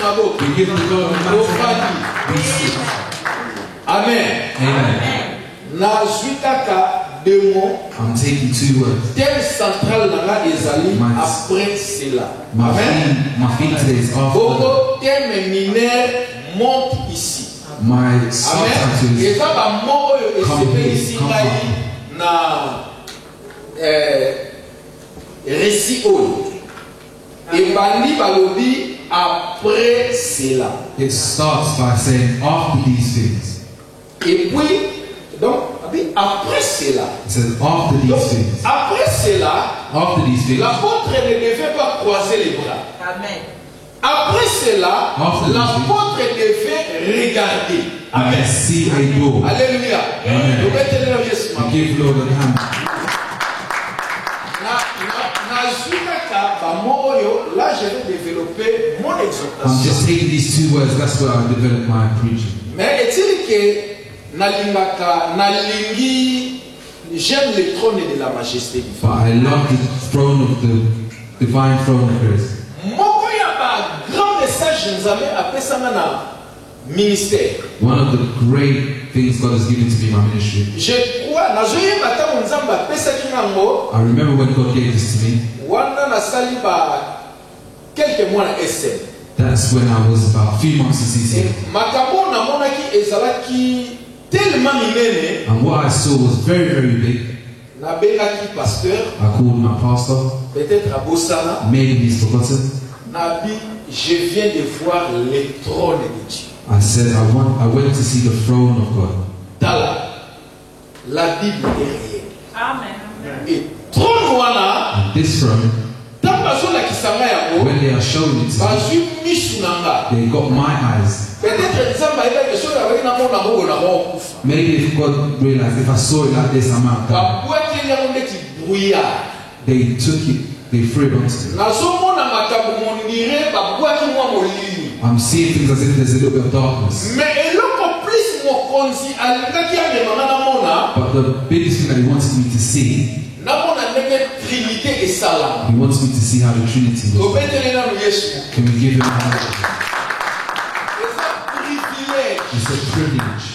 We give the God a mountain. Amen. Amen. I'm taking 2 words. Thème central ezali après cela. My theme today is after. Beaucoup thème mineur monte ici. My subtitle is récit et bandi balobi après cela. It starts by saying after these things. Et puis donc après cela. It says after these things. Après cela, after these things, l'apôtre ne devait pas croiser les bras. Amen. Après cela, l'apôtre devait regarder. Amen. See a door. Alléluia. Amen. Give Lord a hand. Là, je vais développer mon exhortation. I'm just taking these 2 words. That's where I develop my preaching. Mais est-il que nalingi j'aime le trône de la majesté du But I love the throne of the divine throne of grace. Moko ya ba grand message nzambe apesanga na ministère. One of the great things God has given to me, my ministry. Je crois nazoyeba tango nzambe apesaki ngango. I remember when God gave this to me. Wana nasali ba quelques mois na SM. That's when I was about a few months in CCM. Makambo na monaki ezalaki tellement minene. And what I saw was very, very big. Nabengaki pasteur. I called my pastor. Peut-être à Bossana. Maybe he's forgotten. Nabi, je viens de voir le trône de Dieu. I said I went to see the throne of God. Dala, la Bible est réelle. Amen. Et trône wana. And this throne. When they are showing it to me, they got my eyes. Maybe if God realized if I saw it like this, I might die. They took it, they threw it onto me. I'm seeing things as if there's a little bit of darkness. But the biggest thing that he wanted me to see, he wants me to see how the Trinity was. Can we give him a hand? It's a privilege.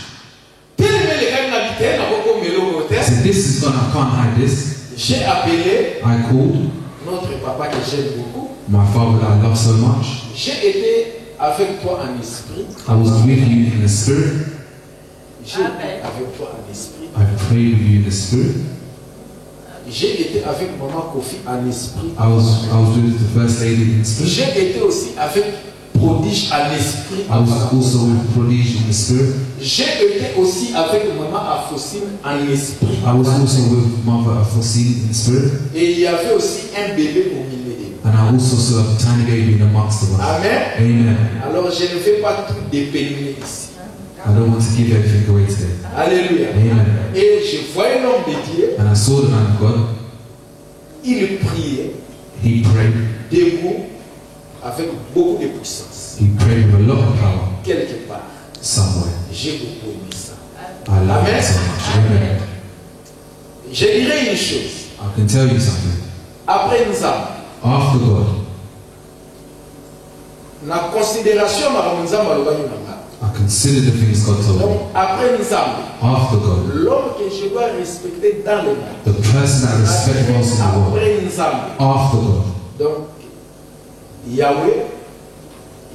I said, this is gone, I can't hide this. I called my father that I love so much. I was with you in the spirit. I prayed with you in the spirit. J'ai été avec Maman Kofi en esprit. I was with the first lady in spirit. J'ai été aussi avec Prodige en esprit. I was also with Prodige in the spirit. J'ai été aussi avec Maman Afosine en esprit. I was also with Mother Afosine in spirit. Et il y avait aussi un bébé au milieu de nous. And I also saw a tiny baby in amongst us. Amen. Amen. Alors je ne vais pas tout dépeigner ici. I don't want to give everything away today. Alléluia. Amen. Et je voyais l'homme de Dieu. And I saw the man of God. Il priait. He prayed. Debout, avec beaucoup de puissance. He prayed with a lot of power. Quelque part. Somewhere. J'ai beaucoup aimé ça. I love it so much. Amen. Je dirais une chose. I can tell you something. Après nous after God, na considération I consider the things God told me. Après after God, l'homme que je dois respecter dans le monde, the person that I respect most in the world, after God, donc Yahweh,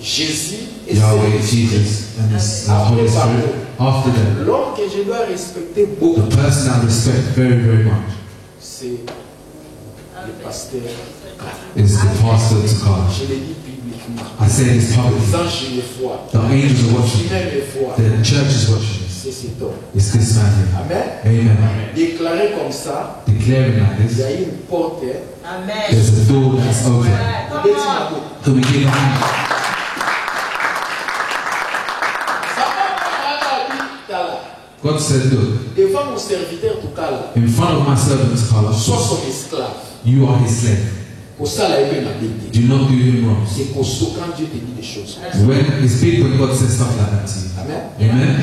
Jésus et Yahweh, Jesus, and His Holy Spirit. After them, l'homme que je dois respecter beaucoup, the person I respect very, very much, c'est le pasteur. Is the pastor to God. Je l'ai dit publiquement. I say this publicly. Les anges les voient. The angels are watching. The church is watching. C'est cet homme. It's this man here. Amen. Amen. Déclarer comme ça. Declaring like this. Il y a une porte. Amen. There's a door that's open. Can we give a hand? God said, look, devant mon serviteur Tukala, in front of my servant Tukala, sois son esclave. You are his slave. Do not do him wrong. When it's big when God says stuff like that to you. Amen. Amen. I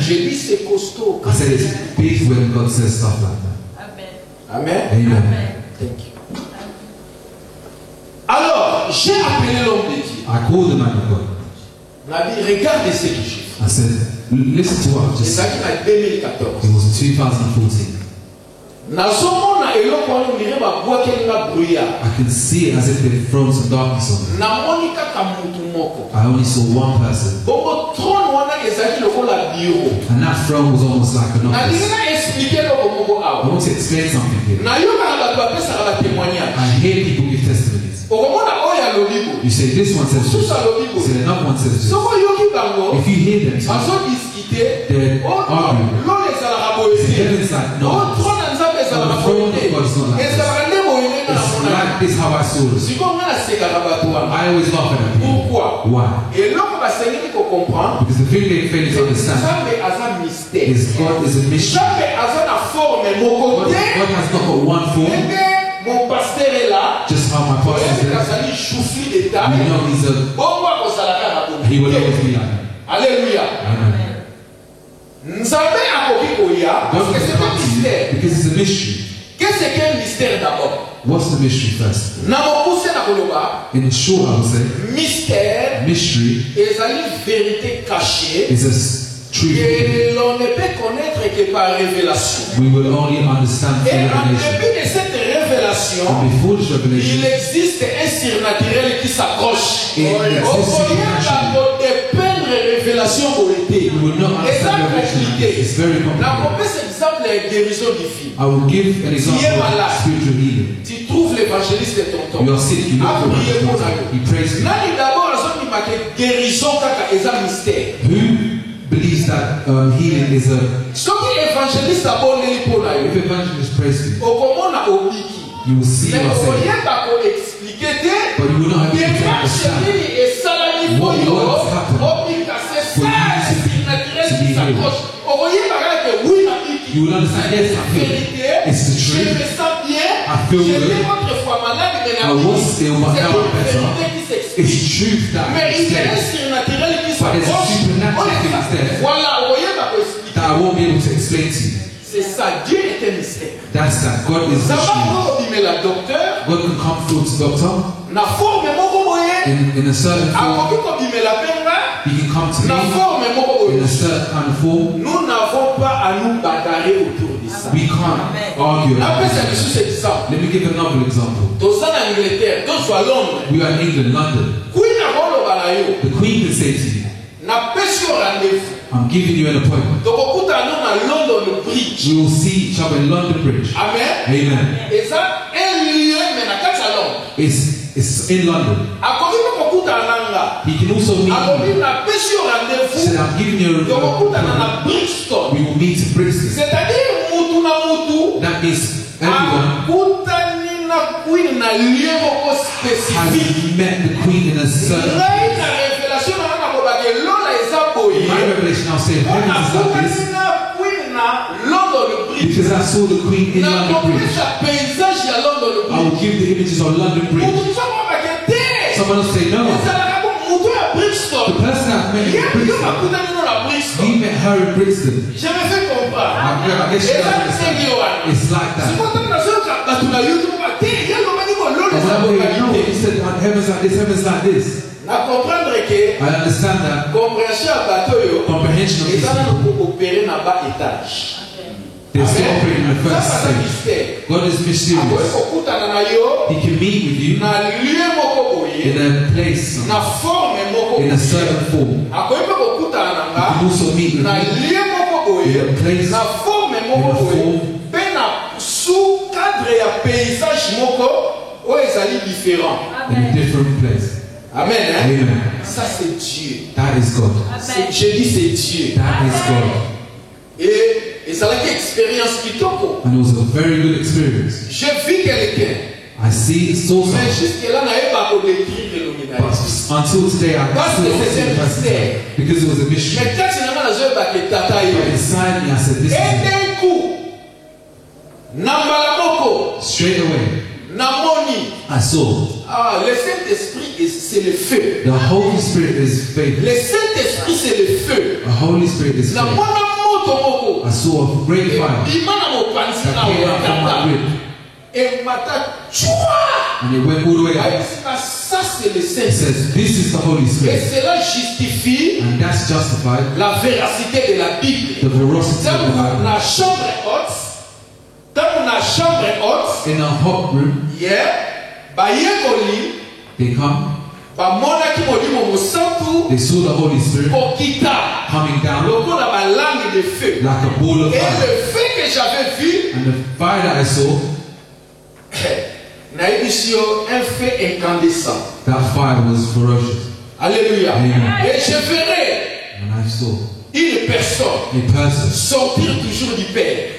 said it's big when God says stuff like that. Amen. Amen. Amen. Amen. Thank you. Alors, j'ai appelé l'homme de Dieu. I called the man of God. Regardez ce que j'ai fait. I said, listen to what I just C'est said. ça en 2014. It was in 2014. Nazomona eloko wana ndire babwakeli nga brouillard. I can see it as if they've thrown some darkness on it. Namoni kaka mutu moko. I only saw one person. Bongo trône wana ezali lokola bureau. And that throne was almost like an Na office. ndinga expliquer loko moko I awa. want to explain something here. Na yoka na bato bapesaka ba témoignage. I hear people give testimonies. Okomona oyo alobibo. You say this one says this. Susa alobibo. Say another one says this. Soko yoki bango. If you hear them, Bazo discuter. they're arguing. Lolo ezalaka boye. The heaven's like, no. Trône na Nzambe ezalaka boye. Ezalaka nde boye nde na It's mona. like this how I saw it. Siko nga nasekaka bato wana. I always laugh at them. Pourquoi? Why? Eloko basengeli kocomprendre. Because the thing they fail to understand Nzambe aza mystère. is God is a mystery. Nzambe aza na forme moko God te. has not got one form. Mon pasteur est là. Just how my pastor Oyebi said. kazali chouffli de taille. You know he's a. Bongo akozalaka na boye. He will always be like that. Alléluia. Amen. Nzambe akoki koya parce God que can c'est un come to you mystère. because it's a mystery. Qu'est-ce qu'un mystère d'abord? What's the mystery first? Na mokuse na koloba In short, I would say, mystère mystery ezali vérité cachée is a truth que l'on ne peut connaître que par révélation. we will only understand Et through en revelation. début de cette révélation, And before this il revelation, existe un surnaturel qui s'accroche. It exists supernaturally. Dépeindre révélation we will not understand revelation. It's very La complicated. mauvaise exemple est guérison du fils. I will give an example of spiritual healing. Tu trouves l'évangéliste de ton You temps. are sick, you look for Priez pour one. nous. He prays for you. Nani d'abord azoni make guérison kaka eza mystère. Who believes that healing is a. Soki évangéliste abondeli pour na If yo. evangelist prays for you, Okomona obiki. you will see Mais yourself. oyeba ko expliquer te. But you will not have to understand. Nini esalami What foyo. happened Obika c'est for ça you c'est naturel to qui be healed. s'accroche. Okoyeba kaka oui na biki. You will understand, yes, I feel it. It's the Je truth. me sens bien. I feel good. J'étais autrefois malade, mais I was still, but now I'm better. c'est It's truth that mais il y a un explains surnaturel qui But there's a s'approche. supernatural thing that's there. Voilà, vous voyez ma expliquer. that I won't be able to explain to you. C'est ça, Dieu est un mystère. That's that. God is Ça va mystery. pour obéir la docteur, God can come through to doctor na forme moko boye, in a certain form. akoki kobimela la penga, He can come to na me forme moko in boye. a certain kind of form. Nous n'avons pas à nous bagarrer autour de ça. We can't argue Après, about c'est it. sous cet exemple. Let me give another example. Dans en Angleterre, dans soit Londres, We are in England, London. Queen a boloba na yo, The Queen can say to you, na pesi yo rendez-vous. I'm giving you an appointment. Tokokuta no na London Bridge. We will see each other in London Bridge. Amen. Amen. Et ça, un lieu, mais na kati ya Londres. It's in London. Akoki kokuta nanga. He can also meet Akoki me. na pesi yo He rendez-vous. said, I'm giving you an Tokokuta appointment. na Brixton. We will meet in Brixton. C'est-à-dire mutu na mutu. That means everyone Akutani na Queen na lieu moko spécifique. has met the Queen in a certain. Ngai na révélation na nga kobake lola eza boye. My revelation, I'll say, heaven is like this. Akutani na Queen na London Bridge. Because I saw the Queen in Na London Bridge. kopesa paysage ya London I Bridge. will give the images of London Bridge. Mutu kobake te. Someone will say, no. ezalaka ko mutu ya The Brixton. person I've met in Yo Brixton, bakutani no na Brixton. he met her in Brixton. Je me fais comprendre. I guess you Eza don't ndenge understand. wana. It's like that. Sikoyo nazoyoka bato na YouTube ba te yalobaki kololo And when eza I'm here, no, localité. he said, heaven's like this, heaven's like this. Na comprendre que I understand that compréhension ya bato oyo comprehension of this eza people. nano koopere na ba étage. They're still operating in the first Ça, stage. mystère. God is Akoki mysterious. kokutana na yo He can meet with you na lieu moko in boye a place, na forme moko in a boye. certain form. Akoki pe kokutana na He nga can also meet with na you lieu moko in boye a place, na forme in moko a boye form, mpe na sous cadre ya paysage moko oyo ezali différent. in a different place. Amen, hein? Amen. Ça c'est Dieu. That is God. Je dis c'est Dieu. That is God. Et ezalaki expérience kitoko. And it was a very good experience. Je vis quelqu'un. I saw Mais something. jusque là nayeba kodécrire But l'illumination. until today, I Parce still que don't c'est see un the person mystère. because it was a mystery. Mais kati nanga nazoyeba ke tata But yo. inside me, I said, this Et is it. d'un coup, na mbala moko, Straight away, namoni. I saw Ah, le Saint-Esprit, c'est le feu. the Holy Spirit is faith. Le Saint-Esprit, c'est le feu. The Holy Spirit is Na faith. mwana moto moko. I saw a great fire Bima na mopanzi that na came out from my wakata. rib. Et Mata, And it went all the way up. ça c'est le It Saint. says, this is the Holy Et Spirit. cela justifie And that's justified la véracité de la Bible. the veracity of the Dans Bible. la chambre haute, dans la chambre haute, In a hot room, hier, bayekoli, they come, bamonaki molimo mosantu, they saw the Holy Spirit kokita, coming down loko na balangue de feu. like a ball of Et fire. le feu que j'avais vu, And the fire that I saw, naïbisio, un feu incandescent. that fire was ferocious. Alléluia. Amen. Et je verrai And I saw une personne a person. sortir toujours du Père.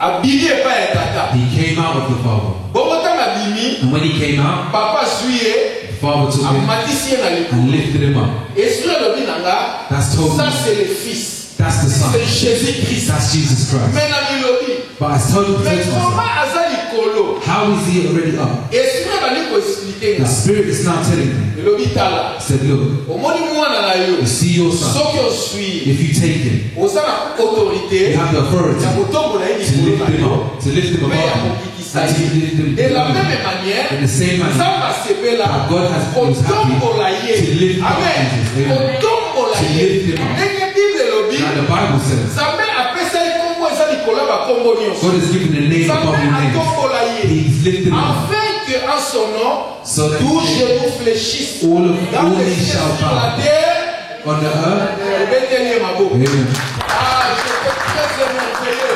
Abimi et pas tata. He came out of the Father. Bobotam abimi, And when he came out, papa suye, the Father took him amatisi na liku. and lifted him up. Esprit lobi nanga, That's told ça me. c'est le Fils. That's the Son. C'est Jésus-Christ. That's Jesus Christ. Mais na milobi. But I told him to Mais take comment myself. aza likolo? How is he already up? Esprit bali ko expliquer The nga. Spirit is now telling me. Lobi tala. He said, look, Omoni mwana na yo. you see your son. Soki osui. If you take him, Oza na autorité. you have the authority Ya kotombola ye to likolo lift na him yo. up, to lift him above him, and to lift him De la above même him. manière, In the same manner, Nzamba sepela, that God has was kotombola happy ye. to lift up Amen. Jesus. Amen. Kotombola To ye. lift him up. Ndenge Bible elobi, Now the Bible says, Nzambe apesa ye kombo eza likolo ya bakombo nyonso. God has given the name Nzambe above the name. atombola ye. He's lifted him up. Afin que en son nom, So that tout genou fléchisse. all Dans le knees ciel, shall sur la bow. terre, On the earth. ebeteli ye maboko. Amen. Ah, j'étais très émerveillé.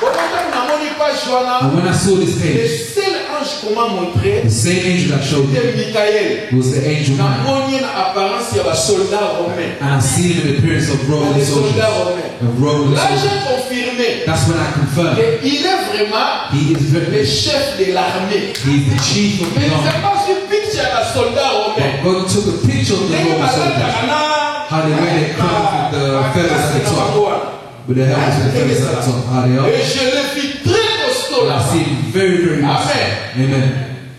Bonjour, namoni page wana. And when I saw this Le page, seul ange qu'on m'a montré, the same angel that showed me c'était Michael. was the angel Michael. Namoni na apparence ya basoldat romain. And I see him in the appearance of Roman Les soldiers. soldats romains. Of Roman Là, soldiers. j'ai confirmé That's when I confirmed qu'il est vraiment he is le very, chef de l'armée. he's the chief of Mais the c'est army. pas une picture à soldat romain. But God took a picture of the Roman soldiers. How they wear their crowns with the feathers at the top. With their helmets with the feathers at the top. How they are. Et je l'ai vu très costaud I là. see him very, very much. Amen. Amen.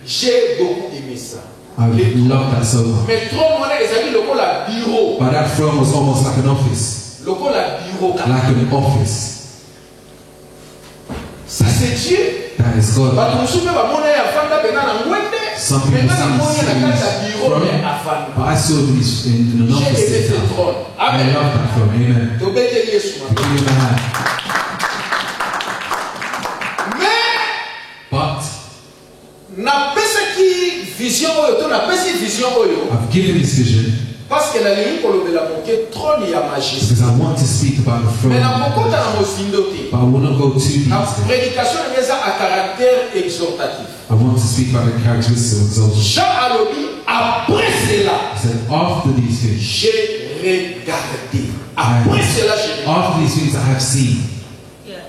J'ai beaucoup aimé ça. I love that so much. Mais trop monnaie, ils avaient le col à bureau. But that throne was almost like an office. Le col à bureau. Like an office. Ça c'est Dieu. That is God. Bato mosusu mpe bamona ye afanda pena na ngwende. Some people Pena namoni ye na kati ya see bureau throne, me afanda. but I saw him in an J'ai office. aimé ce sit-down. trône. I Amen. love that throne. Amen. Tobeteli Yesu Give matin. him a hand. Mais But napesaki vision oyo to napesi vision oyo I've given this vision parce que nalingi kolobela moke trône ya majesté. because I want to speak about the throne. Mais nakokota na mozindo te. But I want to go too deep. Na today. prédication na eza à caractère exhortatif. I want to speak about the characteristics of exaltation. Jean alobi après cela He said, after these things, j'ai regardé. Après cela j'ai regardé. after these things I have seen,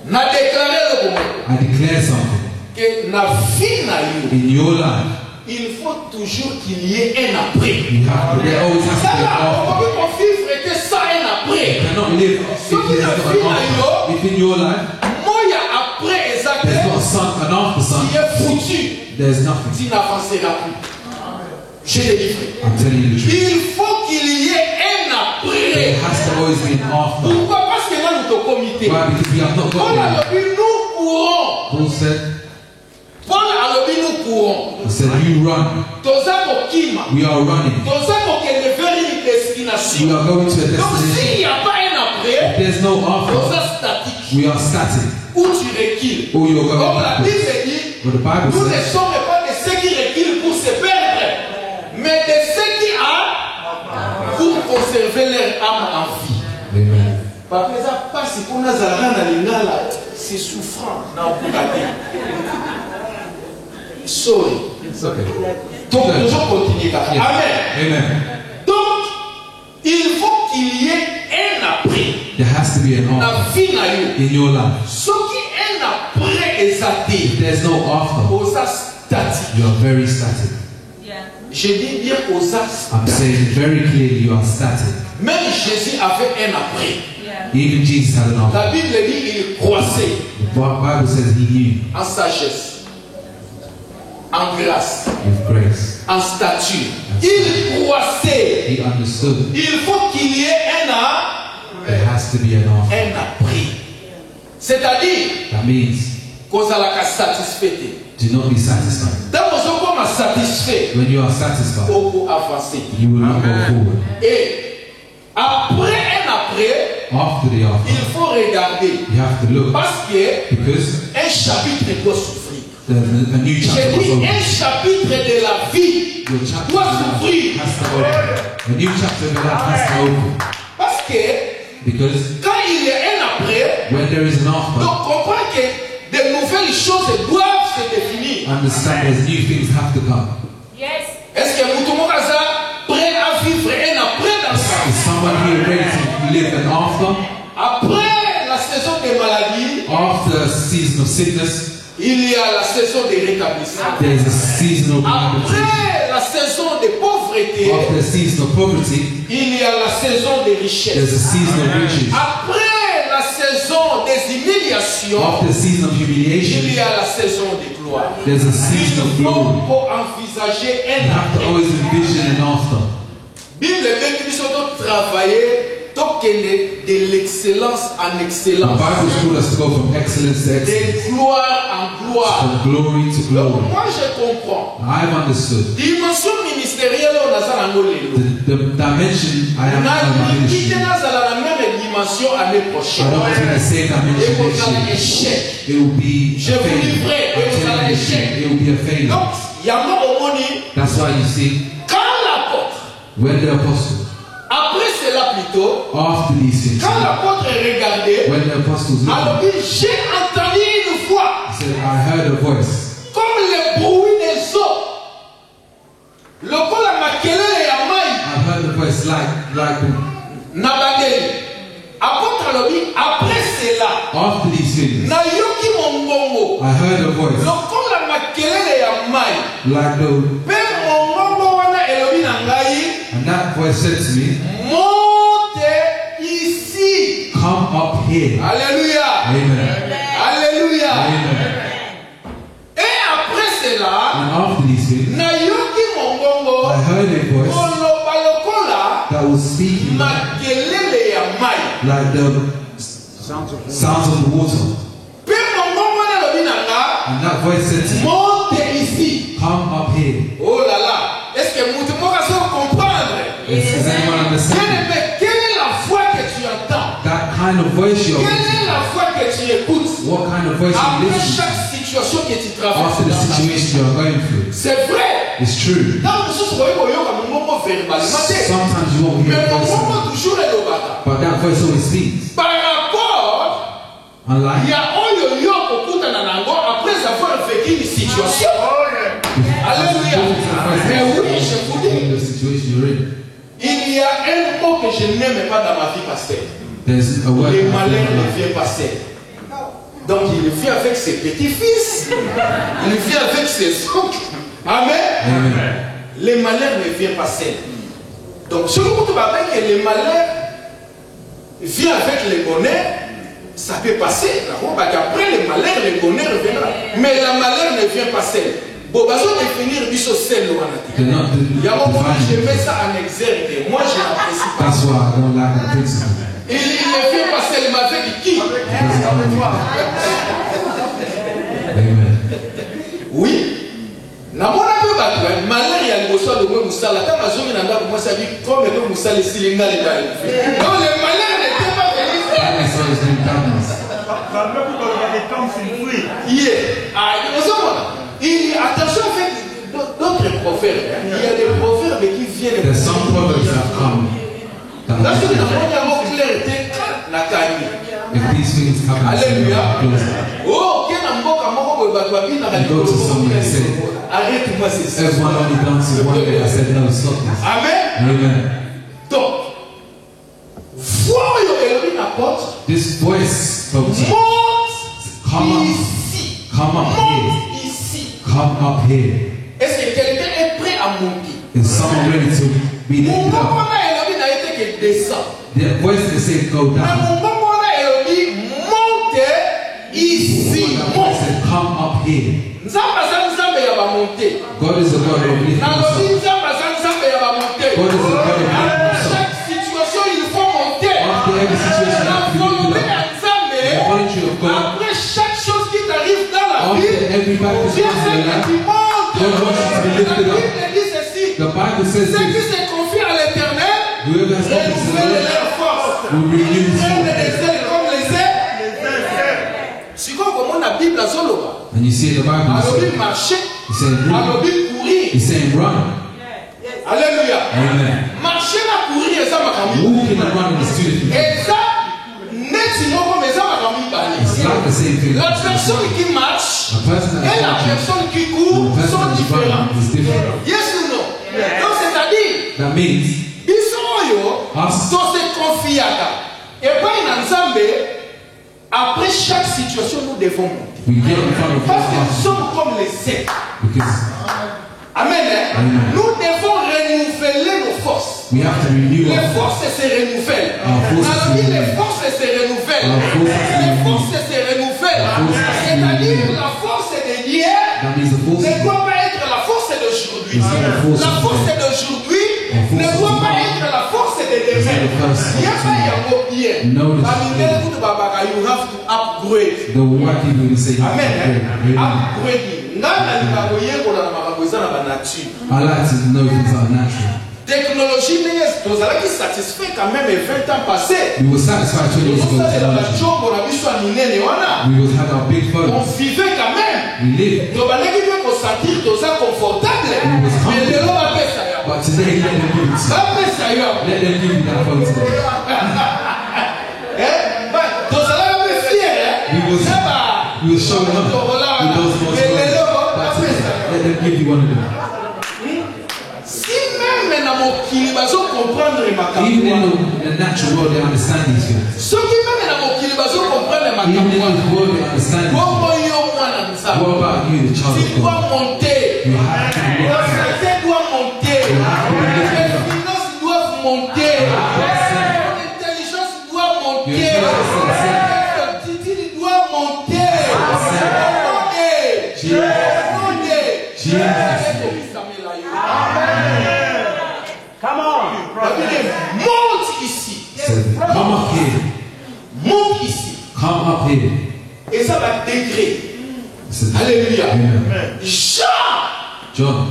Na déclaré le moment I declare something. que na vie na yo In your life, il faut toujours qu'il y ait un après. there always has to Ça be an là, on after. peut pas vivre que ça un You après. cannot live if there's not an after. If in your life, Moya après there's not exactement a sun, an after sun, qui est foutu, there's nothing. tu n'avanceras plus. J'ai des livres. I'm telling you the truth. Il faut qu'il y ait un There après. has to always be an after. Pourquoi? Parce que là nous te comité. Why? Because we have not got Paul there. a dit nous courons. Paul said, Paul a dit nous courons. he said, you run. Toza kokima. We are running. Toza kokende vers une We destination. are going to a Donc destination. s'il n'y a pas un après, If there's no after, toza statique. we are static. Où tu recules. Or you're going Comme la backwards. Bible dit, But the Bible nous ne says, sommes pas de ceux qui reculent pour se perdre, mais de ceux qui ont pour conserver leur âme en vie. Amen. Par exemple, parce qu'on a zara na lingala, c'est souffrant. Non, sorry. It's okay. Donc, nous allons continuer. Yes. Amen. Amen. Donc, il faut qu'il y ait un après. There has to be an La after vie na yo. in your life. Ce qui est un après est athée. If there's no after, Aux statique. you are very static. Je dis bien aux I'm statique. saying very clearly you are static. Même Jésus avait un après. Even Jesus had an after. La Bible dit il croissait The Bible says he knew en sagesse, en grâce, with grace. en stature. Il croissait. He understood Il faut qu'il y ait there has to be an after. un après. C'est-à-dire, That means Do not be satisfied. When you are satisfied, you will not go forward. After the after, il faut regarder. you have to look. Parce que Because un chapitre doit s'ouvrir. a new J'ai chapter dit must open. un chapitre de la vie Your chapter doit of life s'ouvrir. has to open. A new chapter of your life has to open. Parce que Because quand il y a un après, when there is an after, donc comprends que de nouvelles choses doivent se définir. understand there's new things have to come. Yes. Est-ce que Moutomokaza prêt à vivre un après dans sa Is someone here ready to live an after? Après la saison des maladies, After a season of sickness, il y a la saison des rétablissements. there's a season of rehabilitation. Après la saison de pauvreté, After a season of poverty, il y a la saison des there's a richesses. season of riches. Après la saison des humiliations, After a season of il humiliation, y a la saison de gloire. there's a season of Il glory. faut envisager You un have to après. always envision an after. Bible veut que nous sommes travailler de l'excellence en The excellence, Bible's called us to go from excellence to excellence, de gloire en gloire. from glory to Donc glory. moi je comprends. I've understood Dimension ministérielle on a ça dans nos lelo. the dimension I am in my ministry. Quitter dans la même dimension l'année I prochaine. don't want to be the same Et dimension pour next ça year. échec. It will be Je a vous dis failure. vrai, I'm telling you, it will be a failure. Donc il y a un homoni That's why you see, quand l'apôtre when the apostle, après cela plutôt after these things, quand l'apôtre regardait when the apostles looked, alors j'ai entendu une voix he said, I heard a voice comme le bruit des eaux. Lokola makelele ya mai I heard a voice like na badeli. Apôtre alobi après cela after these things, na yoki mongongo I heard a voice lokola makelele ya mai like the, pe mongongo wana elobi na ngai and that voice said to me, monte ici. come up here. Alléluia. Amen. Alléluia. Amen. Et après cela And after these things, na yoki mongongo I heard a voice koloba lokola that was speaking makelele ya mai like the sounds of the water. pe mongongo wana elobi na nga And that voice said to me, monte ici. come up here. Oh là là, est-ce que vous pouvez comprendre? Does anyone understand? Mais quelle est la voix que tu entends? That kind of voice you're Quelle listening est la voix que tu écoutes? to? What kind of voice you Après listen chaque situation que tu traverses after the dans ta vie. situation you're going through? C'est vrai. It's true. Là, vous voyez, vous voyez comme un mot verbalement. Sometimes you won't Mais hear a mon voice, mot toujours est le bâtard. but that voice always speaks. Par rapport, il Unlike y a un yo pour nango après avoir vécu une situation. Alléluia. Mais oui, je vous dis. in the situation you're in, Il y a un mot que je n'aime pas dans ma vie, pasteur. there's a word Les that malheurs I ne don't viennent pas seuls. Donc il vient avec ses petits-fils. Il vient avec ses oncles. Amen. like. Amen. Les malheurs ne viennent pas seuls. Donc si vous vous rappelez que les malheurs viennent avec le bonheur, ça peut passer. Après le malheur, le bonheur viendra. Mais le malheur ne vient pas seul. Bon, bah, je vais définir biso seul. They're not Il y a un moment où je divine. mets ça en exergue. Moi, je n'apprécie pas. That's why I don't like that principle. Il ne vient pas seul, il m'a fait qui? Amen. Oui. Namona pe bato ba malheur ya liboso de moi musala ta mazongi na ndako moi ça dit comme que musala silinga le dali. Non le malheur n'était pas venu. Darkness always bring darkness. Yeah. Ah, attention avec d'autres proverbes. Il y a des proverbes qui viennent. There's some proverbs that come that Parce que make nous sense. avons clarté na kani. If these things come and Alléluia. closer. Oh, quel mboka moko ko bato babi na You go to someone and say, arrête-moi c'est everyone only dances one day. I said, no, stop this. Amen. Amen. Donc, voix yo elobi na porte. This voice spoke to me. Monte Come up. ici. Come up here. Monte ici. Come up here. Est-ce que quelqu'un est prêt à monter? Is someone ready to be Mon lifted up? maman elobi na été que descend. The voice that said go Mais down. mon maman elobi monte ici. The voice Monte. said come up here. Nzamba za nzambe ya ba monter. God is a God of lifting us Nalobi up. nzamba za nzambe ya ba monter. God is a God of lifting Après us up. chaque situation il faut monter. After every situation, you La have to be volonté lifted up. ya The nzambe. voluntary of God. Après chaque chose qui t'arrive dans back this Dieu once in veut your que tu life. montes. God wants you to be La lifted up. Bible dit ceci. The Bible says Ceux qui this. se confient à l'éternel Whoever has confidence in the renouvellent Lord leur force. will renew his Prennent des strength. ailes comme les ailes. Si comme la Bible a solo. And you see in the Bible, Alobi marcher. he said, run. Alobi courir. He's saying, run. Alléluia. Amen. Marcher na courir ça ma camille. Walking and running is two different things. Et ça, net si moi comme ça ma camille It's not the same thing. La personne qui marche A person that et is la walking personne qui and court the person sont that is différents. running is different. Yes ou non? Donc c'est-à-dire, That means bisoyo, us, to se confiata. Et pas une ensemble, après chaque situation nous devons monter. we get in front of Parce que nous God sommes comme les ailes. because Amen. Amen. Nous devons renouveler nos forces. we have to renew Les our forces se renouvellent. forces Alors, se les forces se renouvellent. Les forces se renouvellent. C'est-à-dire la force d'hier That means the force ne doit pas être la force d'aujourd'hui. It's not the force La of force today. d'aujourd'hui The ne force doit of pas today. être la force de demain. It's not the force of Il n'y a pas today. yango bien. No, this is Bamingele today. kutu babaka, you have to upgrade. the white people will say, Amen. Amen. Upgrade. Ngana likambo yekola na makambo eza na ba nature. I like to know things are natural. Technologie n'est tozalaki satisfait quand même 20 ans passés. We were satisfied 20 years ago with tozosalela technology. bachombo na biso ya minene wana. We would have our big On phones. vivait quand même. We lived. Tobandaki mpe kosentir toza confortable. Mais lelo bapesa yo. But today, let them give it to you. Bapesa yo. Let them give you that phone today. Tozalaka mpe fier. We will show them up with those most Mais lelo phones. bapesa yo. Let them give you one of them. Si même na mokili bazo comprendre makambo. Even in the natural world, they understand these things. Soki même na mokili bazo comprendre Even in makambo. the world, they understand these things. Bongo yo mwana nzambe. What about you, the child Tu of dois God? monter. You have to be La lifted. santé doit monter. Les finances doivent monter. L'intelligence doit monter. L'attitude doit monter. Come on. Monte ici. Come up here. Monte ici. Come up here. Et ça va degré. Says, Alléluia. Amen. Jean. John,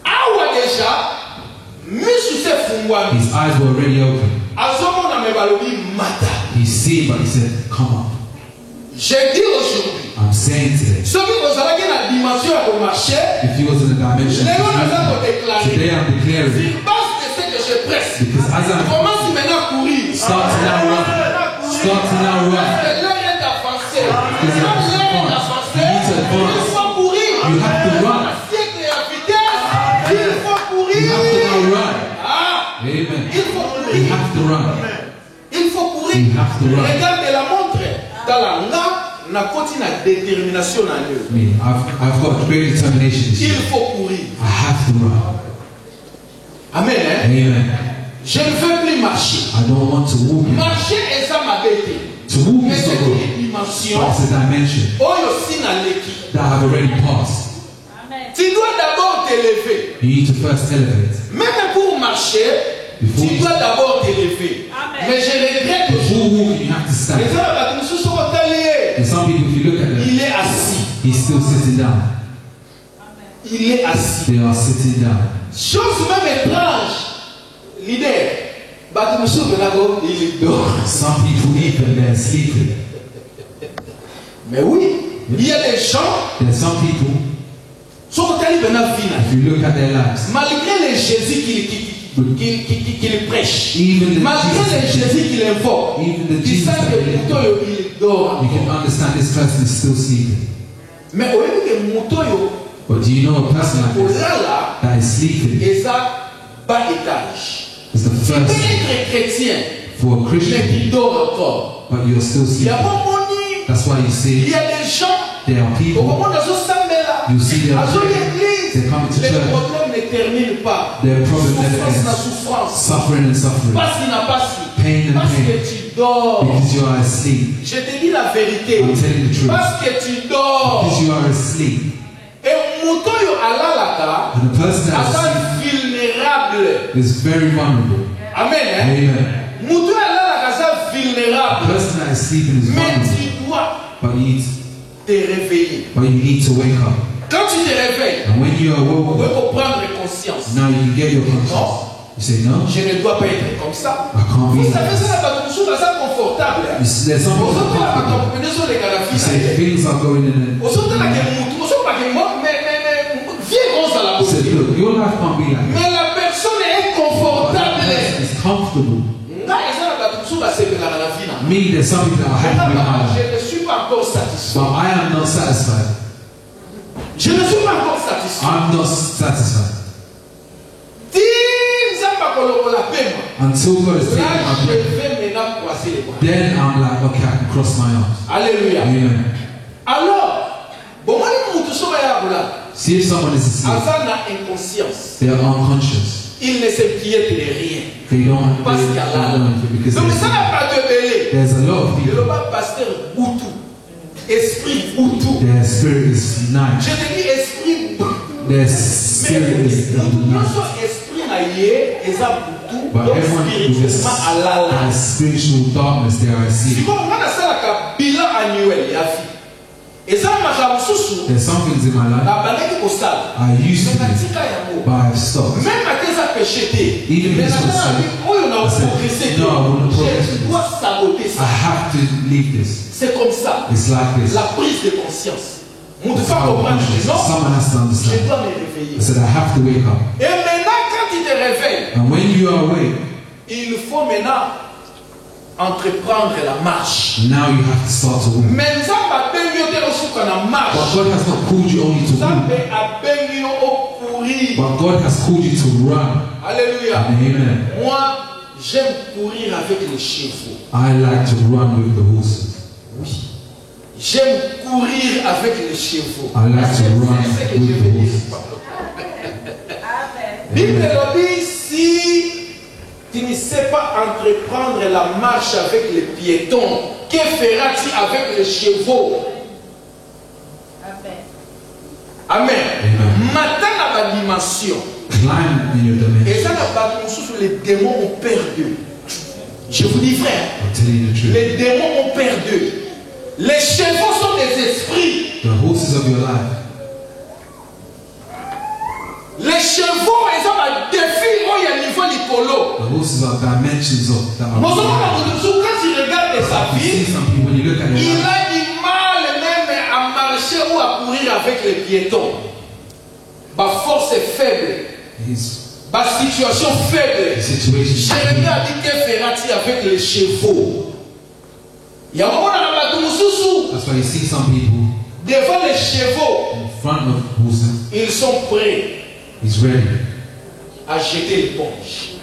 Awa déjà. Misu se fungwami. his eyes were already open. Azomona me balobi mata. He's seen, but he said, come up. J'ai dit aujourd'hui. I'm saying today, Ceux qui ozalaki na dimension ya komarche. if he was in a dimension, Lelo naza kodéclarer. today I'm declaring, Sur base de ce que je presse. because as I'm Commence maintenant à courir. start to now run, start to now run, C'est l'heure d'avancer. Because Quand it's l'heure advance. d'avancer, You need to advance. il faut courir. You have to run. À siècle et à vitesse, il faut courir. You have to now run. Ah, Amen. il faut You courir. have to run. Il faut courir. You have to run. Regarde la montre. Dans la nga, na koti na détermination na lieu. Me, I've got great determination this Il year. faut courir. I have to run. Amen. Hein? Amen. Je ne veux plus marcher. I don't want to walk in. Marcher est ça ma bête. To walk Mais is c'est not une good. dimension. But it's a dimension Oyo si na leki. that I've already passed. Tu dois d'abord t'élever. You need to first elevate. Même pour marcher, tu dois d'abord t'élever. Mais je regrette Before walking, you have to stand. les gens qui sont hôteliers. And some people, if you look at them, Il est assis. he's still sitting down. Il est assis. They are sitting down. Chose même étrange. Leader. Batumusou Benago, il dort. Some people even they're sleeping. Mais oui, il y a des gens There's some people, qui sont hôteliers Benago. if you look at their lives, Malgré les Jésus qu'il prêche, even the malgré les Jesus, Jésus qu'il invoque, even the tu Jesus sais that que they Moutoyo il dort. you can understand this person is still sleeping. Mais au lieu que Moutoyo, But do you know a person like au this là, that is sleeping et ça, bas étage. is the Tu peux first être chrétien, for a mais Christian, qui dort encore. but you're still Il y a sleeping. pas moni, That's why you il see y a des gens, there are au people, moment de ce samedi-là, you see them, à l'église, they come to les church, problèmes ne terminent pas. their problem never Souffrance na ends. souffrance. Suffering and suffering Parce qu'il n'a pas si. Pain and Parce pain. que tu dors. because you are asleep. Je te dis la vérité. I'm telling the truth. Parce que tu dors. Because you are asleep. Et Moutoyo alalaka, And the person that is asa asleep vulnérable. is very vulnerable. Amen. Hein? Amen. Moutoyo alalaka, asa The vulnérable. person that is sleeping is Mais vulnerable. tu dois But you need te réveiller. But you need to wake up. Quand tu te réveilles, And when you are vous woke pouvez prendre conscience. now you get your conscience. You say, no, Je ne dois pas être comme ça. I can't be Vous like savez, this. ça n'a pas toujours ça confortable. You see, there's some Vous people savez, la comfortable. compréhension des You say calafis. things are going in Vous savez, la gueule, vous savez, mais viens comme ça la and you say, beauté. look, your life can't be like that. Mais la personne est But that confortable. person is comfortable. Me, there's something that I have to be hard. Je ne suis pas encore satisfait. But I am not satisfied. Je ne suis pas encore satisfait. I'm not satisfied. Until God is taking Là, my je breath, vais maintenant croiser les bras. then I'm like, okay, I can cross my arms. Alléluia. Amen. Alors, bon, moi, je suis là. See if someone is asleep, Avant la inconscience, they are unconscious. il ne s'inquiète de rien. They don't Parce qu'il y a là. know anything because Donc, ça n'a pas de belé. there's a lot of Je people. ne pas pasteur Boutou. Esprit Boutou. Their spirit is night. Je te dis esprit Boutou. Their Mais spirit is nous night. sommes esprit naïe, et ça Boutou. But Donc, everyone who is spirituellement à la. has spiritual darkness, they are Si asleep. on a ça, bilan annuel, il y a fait. Et ça, ma sous There's some things in my life la banque qui postale. I used to Mais do, katika yango. but I've stopped. Même à tes péché, Even mais this was maintenant, said, oh, on a I said, progressé. no, I wouldn't progress with Je this. dois saboter I ça. have to leave this. C'est comme ça. It's like this. La prise de conscience. On ne peut It's pas how comprendre. conscious. Non, Someone has to je understand. dois me réveiller. I said, I have to wake up. Et maintenant, quand tu te réveilles, And when you are awake, il faut maintenant entreprendre la marche. now you have to start to walk. Mais ça m'a béni au na But marche. God has not called you only to Ça walk, m'a béni au courir. but God has called you to run. Alléluia. Amen. Moi, j'aime courir avec les chevaux. I like to run with the horses. Oui. J'aime courir avec les chevaux. I like to run C'est ce que with je the veux dire. horses. Bible dit, si tu ne sais pas entreprendre la marche avec les piétons, que feras-tu avec les chevaux? Amen. Matin à la dimension. Climb in your Et dimension. ça n'a pas de sous les démons ont peur d'eux. Je vous dis frère, I'm telling you the truth. les démons ont peur d'eux. Les chevaux sont des esprits. The horses of your life. Les chevaux, ils ont un défi où il y a un niveau licolo. The horses are dimensions of that. Quand tu regardes sa You see vie, some people when you look at their il life, a du mal même à marcher ou à courir avec les piétons. Ma force est faible. his Ma situation faible. situation. Jérémie a dit que feras-tu avec les chevaux? Il y a un moment dans la Batumoussou, That's why you see some people devant les chevaux, in front of horses. ils sont prêts He's ready. à jeter l'éponge.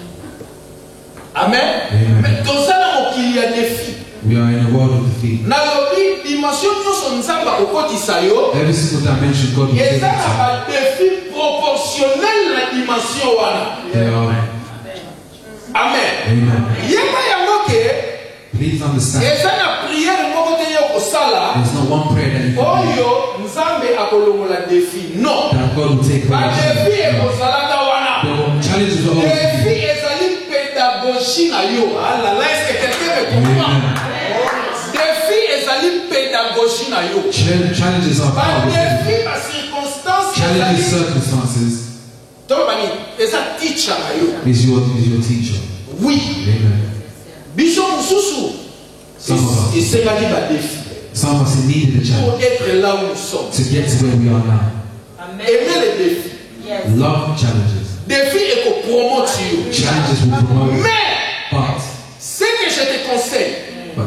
Amen. Amen. Mais dans ça, il y a des filles. We are in a world of defeat. Nalobi dimension nyonso nzamba okotisa yo. Every single dimension God will take Eza us na ba défi proportionnel na dimension wana. They are. Amen. Amen. Yeba yango ke Please understand. eza na prière moko te yo kosala. There's not one prayer that you can do Oyo nzambe akolongola défi. Non. that God will take Ba away. défi ekozalaka wana. The challenges are always Défi ezali pédagogie na yo. Ah là là, est-ce que quelqu'un me comprend? Défi ezali pédagogie na yo. challenges are Ba part of it. défi ba circonstance Challenging ezali. circumstances Donc bani eza teacher na yo. is your teacher. Oui. Amen. Biso mususu. Some of us. Esengaki ba défi. Some of us needed a Pour challenge être là où nous sommes. to get to where we are now. Aimer les défis. Love challenges. Défi et qu'on promote yo. Challenges will promote. Mais But ce que je te conseille,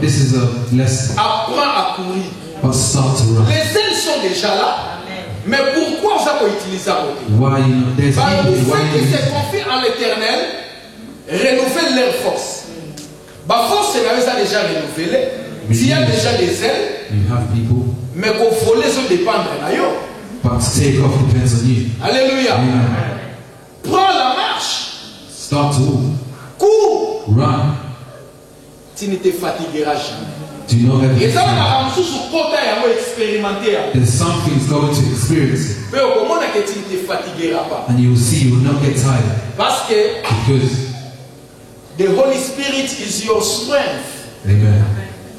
this is a lesson. apprends à courir. But start to run. Les ailes sont déjà là. Mais pourquoi on va utiliser un côté? Why you know there's Parmi people why ceux qui you se confient en l'éternel, renouvellent leur force. Ma force, c'est déjà renouvelée. S'il y a déjà des ailes, you have people, mais qu'on voler se dépendre de yo. but to take off depends on you. Alléluia. Amen. Prends la marche. Start to walk. Cours. Run. Tu ne te fatigueras jamais. Do you know that Et ça, on a sous quota et on expérimenté. there's some things going to experience it, Mais au moment où tu ne te fatigueras pas. and you will see you will not get tired Parce que because the Holy Spirit is your strength. Amen.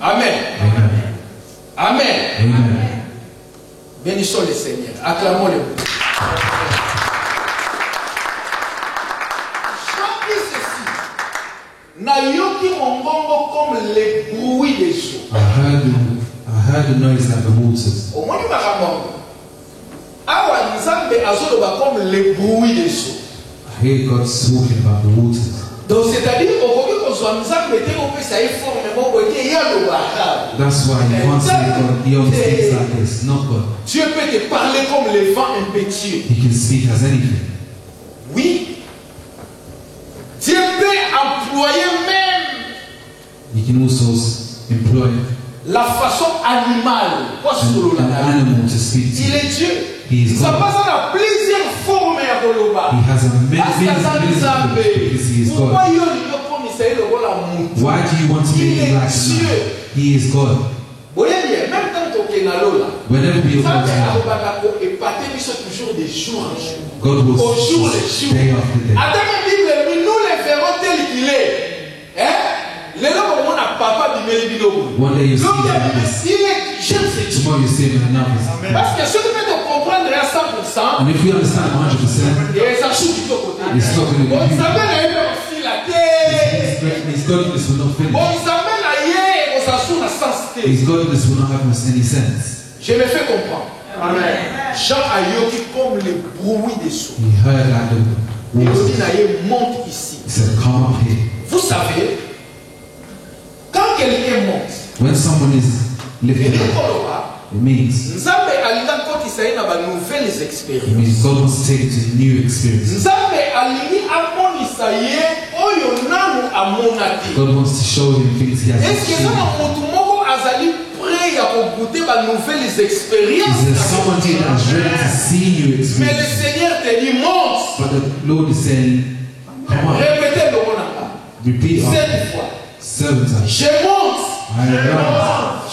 Amen. Amen. Amen. Amen. Bénissons le Seigneur. Acclamons le Dieu. Jean dit ceci. Nayoki mongongo comme les bruits des eaux. I heard the noise like the waters. Au moins, awa nzambe azoloba comme les bruits des eaux. I hear God talking about the waters. Donc c'est-à-dire okoki kozwa nzambe te opesa ye forme moko ete ye aloba. That's why you can't say God, he only speaks like this, not God. Dieu peut te parler comme le vent impétueux. He can speak as anything. Oui. Dieu peut employer même He can also employ la façon animale. an animal to speak to. Il est Dieu. He is Ça God. passe à plusieurs formes à koloba. He has a many Nzambe. because he is Pourquoi God. yo lioko misaïl lokola mutu? Why do you want to make him like a man? He is God. Boyeli, même quand on est lola. Whenever we Nzambe open our alobaka ko épate biso toujours des jours en jour. God will Au jour le jour. day after day. Attends, mais Bible, nous les verrons tel qu'il est. Hein? Les gens comme on a papa bimeli bilobo. One day you see Donc, him like this. il est, j'aime ce Dieu. Tomorrow you see him in another. Parce que si tu peux te comprendre à 100%, And if we understand 100%, et ça choue du côté. it's not going to Bon, be ça you. mène à une aussi la terre. His godliness will not Bon, finish. ça mène à hier, on s'assout la sensité. His godliness will not have any sense. Je me fais comprendre. Amen. Jean a yoki comme le bruit des eaux. He heard like the Et waters. il a monte ici. He said, come up here. Vous savez, quand quelqu'un monte, When someone is lifted up, it means Nzambe alinga kotisa ye na ba nouvelles expériences. God wants to take you to new experiences. Nzambe alingi amonisa ye oyo nanu amona te. God wants to show him things he has not Est-ce que ça seen. na motu moko azali prêt à goûter ba nouvelles expériences? Is there someone here that is ready to see new Mais le experiences? Seigneur te dit monte. But the Lord is saying, come on, Répétez le mot là. repeat after 7 fois. 7 times. Je monte. I rise,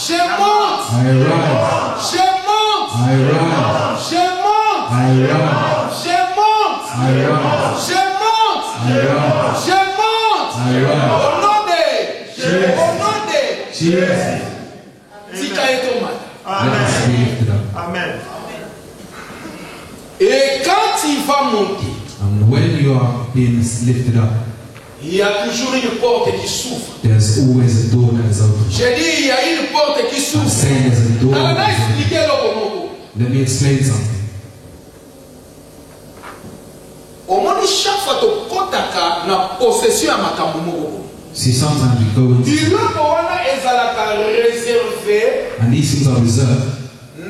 Je monte. I rise, Je monte. I rise, Je monte. I rise, Je monte. I rise, Je monte. I rise, Je monte. I rise. Au nom de. Au nom de. Jesus. Tika et Thomas. Let us be lifted up. Amen. Et quand il va monter, And when you are being lifted up, il y a toujours une porte qui s'ouvre. there's always a door that is open. J'ai dit, il y a une porte qui I'm s'ouvre. saying there's a door Alors, that is open. expliquez-le comment. Let me explain something. Au moins, chaque fois que tu as la possession à ma cambo, See, sometimes we go into, biloko wana ezalaka réservé and these things are reserved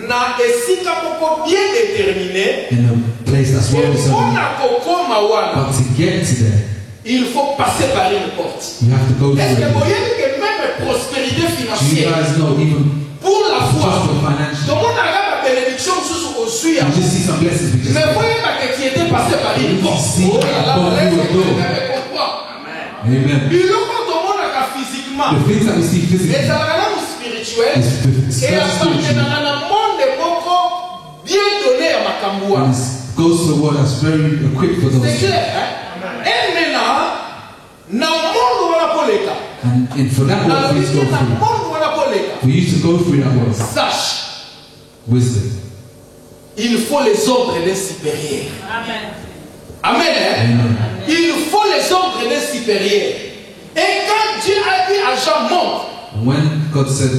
na esika moko bien déterminé. in a place that's well Et reserved. mpona kokoma wana, But to get to there, il faut passer par une porte. you have to go Est-ce through que it. vous voyez que même prospérité Do you financière, guys know even pour la just foi, for financial? tout le monde a la bénédiction sous au suya. You just see some blessings we just Mais voyez pas que tu étais passé par une porte. Oh là là, vous allez comprendre. Amen. Biloko tout le monde a physiquement. The things that we see Et physically ça va dans le spirituel. is Et la spiritual. dans le monde beaucoup bien donné à Makamboua. And it goes to a world that's very equipped for C'est those. clair, hein? Et maintenant, dans le monde où on a pour l'État, And for that dans world le for you to go through, monde où on a pour l'État, for you to go through that world, sache, wisdom. il faut les ordres des supérieurs. Amen. Amen. Hein? Amen. Il faut les ordres des supérieurs. Et quand Dieu a dit à Jean monte, And when God said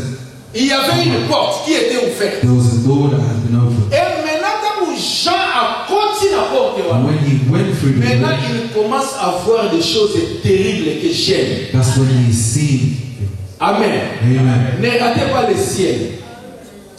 il y avait une porte qui était ouverte. there was a door that had been opened, Et maintenant, quand Jean a continué la porte, and when he went through the maintenant door, il commence à voir des choses terribles que j'aime. that's when he seen. Amen. Amen. Ne ratez pas le ciel.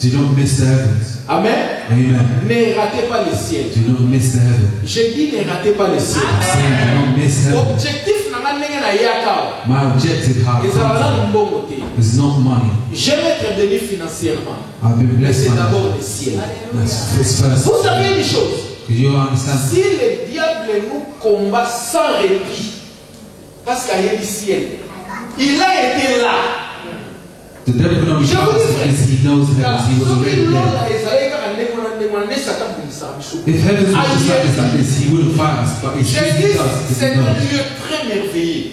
Do not miss the heavens. Amen. Amen. Ne ratez pas le ciel. Do not miss the heaven. Je dis ne ratez pas le ciel. I'm saying do not miss heaven. Objectif n'a pas ndenge na yaka. My objective, how I Et ça va come dans le bon côté. to, is not money. J'aime être béni financièrement. I've been Mais blessed c'est by d'abord that. le ciel. It's first. Vous savez une chose. Do you understand? Si le diable nous combat sans répit, parce qu'il y a du ciel, il a été là. The devil can only trust because he knows the heavens. He was already there. If heaven was just like this, he wouldn't fight us. But it's J'ai just dit, because c'est he un knows. lieu très merveilleux.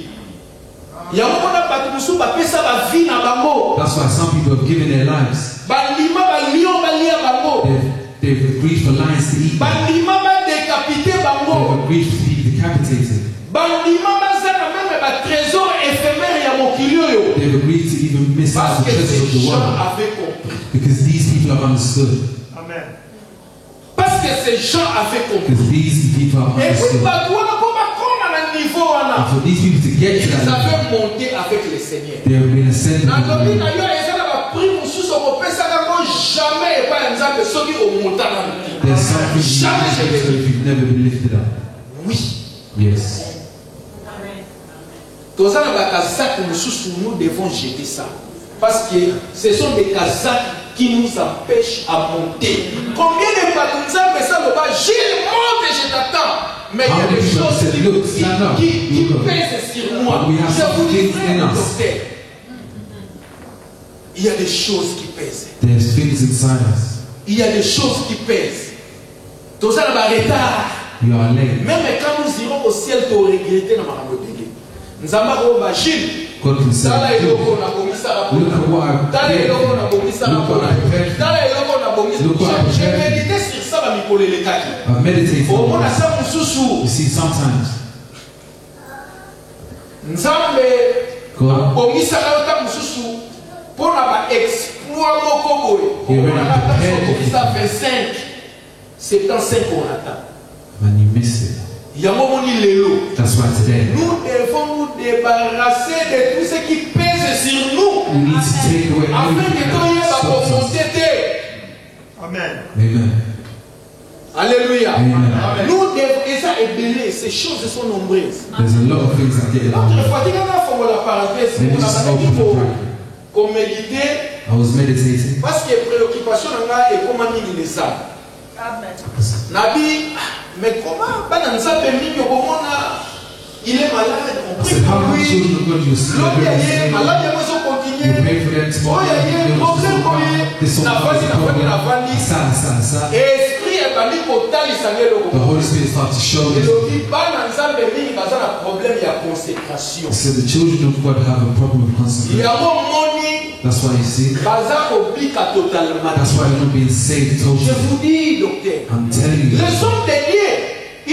Il y a un bato musu bapesa ba vie na bango. That's why some people have given their lives. Balima ba lion ba lia bango. They've They've agreed for lions to eat them. bandima badécapité bango, They've agreed to be decapitated. bandima bazana même ba trésor éphémère ya mokili oyo, They've agreed to even miss out parce the que treasures of ces the gens world. avaient compris. Because these people have understood. Amen. Parce que ces gens avaient compris. Because these people have Et puis understood. bato wana po bakoma na niveau And wana, for these people to get to ils that level, avaient monté avec le Seigneur. they have been ascended. Na with the lobi Lord. na yo eza na ba prix mosusu okopesaka ngo jamais epai ya Nzambe soki omota na mokili. There's something you Jamais je need to vais do if you've never been lifted up. Oui. Yes. Toza na ba kazaki mosusu, nous devons jeter ça. Parce que ce sont des kazaki qui nous empêchent à monter. Combien de bateaux Nzambe ça le bas, Gilles, monte et je t'attends. Mais il y a des choses qui pèsent sur moi. Je vous dis, frère, docteur, il y a des choses qui pèsent. There's things inside us. Il y a des choses qui pèsent. Tout ça, va retard. You are late. Même quand nous irons au ciel, tu auras regretté dans ma ramodélie. Nous avons Gilles. God can say, Tala look eloko na bomisa rapona. at what I've Tala eloko na prepared. bomisa Look what rapona. I've prepared. Tala eloko na bomisa. Look what I've J'ai prepared. médité sur ça, va m'y coller les kaki. I've meditated Au on moins, this. ça mon sous-sous. You see, sometimes Nzambe God, bomisa kata mususu pour na ba exploit moko boy. He On already a prepared bomisa 25. 75 on attend. when you miss it. Yango moni lelo. That's why today Nous devons nous débarrasser de tout ce qui pèse sur nous. we need to take away Afin que everything toi y that va stops us. monter. Amen. Amen. Alléluia. Amen. Nous devons, et ça est belé, ces choses sont nombreuses. There's a lot of things that get in our L'autre way. fois, tu as la parenthèse, Let me on a just dit open the pour prayer. méditer, I was meditating. parce que préoccupation est comment il les a. Nabi, mais comment il est malade, on I prie said, how pour many lui. children of God you still L'autre very il est sick? malade, il faut You continuer. pray for them Oh, tomorrow. il y a They un will problème still pour come. lui. This one La is vanille, the la vanille, la problem. vanille. Ça. Esprit est banni total, il s'en est le The Holy Spirit started to show Et us. le dit, pas dans Nzambe mingi, parce qu'il y a un problème, il y a consécration. So the children of God have a problem with Il y consecration. a mon moni, That's why you see. baza obika totalement. That's why you're not being saved Je totally. vous dis, docteur, I'm telling you. les hommes de Dieu,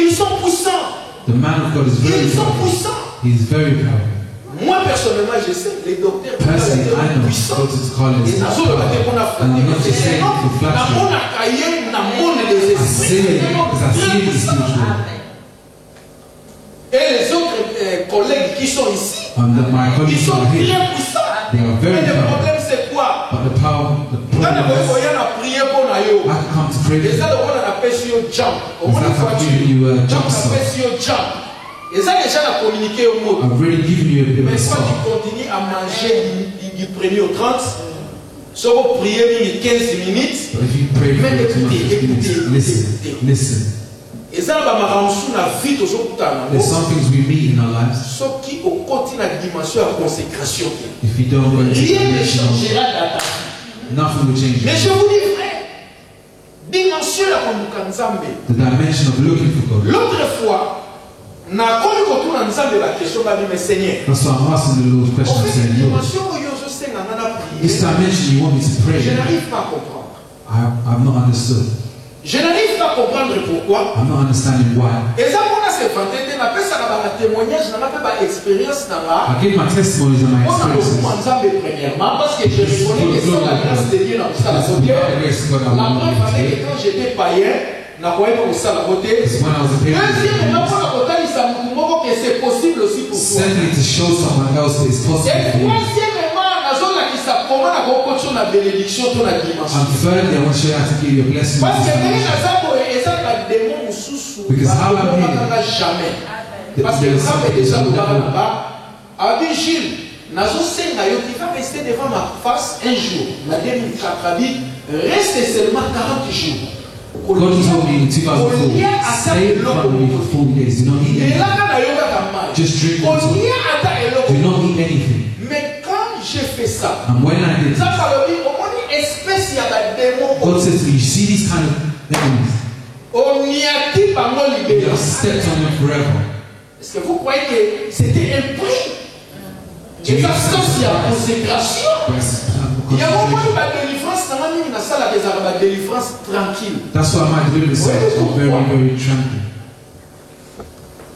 ils sont puissants. The man of God is very Ils sont powerful. puissants. He's very powerful. Moi, personnellement, je sais, les docteurs Personally, I know puissants. God is calling Et us na zolo bate qu'on a And I'm not flatté. just saying to Na flatter. mon akaye, na mon des I say esprits. it because I see it spiritually. Et les autres collègues qui sont ici, And that my ils colleagues sont are here. bien puissants. They are very Mais le powerful. problème, c'est quoi? But the problem Quand is, on a prié pour Nayo, I can come to pray et for ça, you. on a appelé sur jump. Au moins, Is that une fois, I've given you a jump on a start? appelé sur jump. Et ça, les gens ont communiqué au mot. I've already given you a bit of Mais a soit start. tu continues à manger du 1er au 30, soit vous priez 15 minutes, But if you pray for mais it too much, écoutez, listen. Et ça, va m'arranger la vie de ce There's some things we meet in our lives. Sauf qui au continue la dimension de consécration. If you don't go into Rien ne dimension, changera dans ta vie. nothing will change. Mais je vous dis, frère, dimension la Nzambe. The dimension of looking for God. L'autre fois, na komi kotuna Nzambe la question ba mais Seigneur. That's why I'm asking the Lord En question, fait, saying, Lord, dimension oyo zo senga ngana this prier. dimension you want me to pray, Je n'arrive pas à comprendre. I've not understood. Je n'arrive pas à comprendre pourquoi. I'm not understanding why. Et ça, on a ces fantasmes, on a fait ça dans un témoignage, on a fait une expérience dans la. I gave my testimonies and my On a experiences. beaucoup Nzambe premièrement parce que je reconnais que c'est la grâce de Dieu dans ça la It's beauté. by the grace of God I La want preuve to est que pray. quand j'étais païen, n'a pas eu ça la beauté. Because when I was a pagan, Deuxièmement, pour la beauté, il s'amour que c'est possible aussi pour toi. secondly, to show someone else that it's possible Et for you. troisièmement, la zone qui s'apprend à beaucoup la bénédiction de la dimension. And thirdly, I want to show you how to give you a blessing. Parce que with les this gens et ça la démon sous Because how I'm here, jamais. Parce que there's ça something fait déjà that là-bas. Avec Gilles, nazo senga yo qui va rester devant ma face un jour. La 2004 dit reste seulement 40 jours. God told me in 2004, stay in front of me for 40 days. Do not eat Et là anything. quand nayo ka Just drink on water. y a ata Do eloko. not eat anything. Mais quand j'ai fait ça, And when I did, ça va le dire au moins une espèce ya ba démon. God said to me, you see these kind of enemies, On y a qui par moi you libéré. just stepped on them forever. Est-ce que vous croyez que c'était un prix? Et ça, c'est la consécration. Yes. Il y a concentration. beaucoup de délivrance dans la salle des délivrance tranquille. That's why my deliverance are very, very tranquil.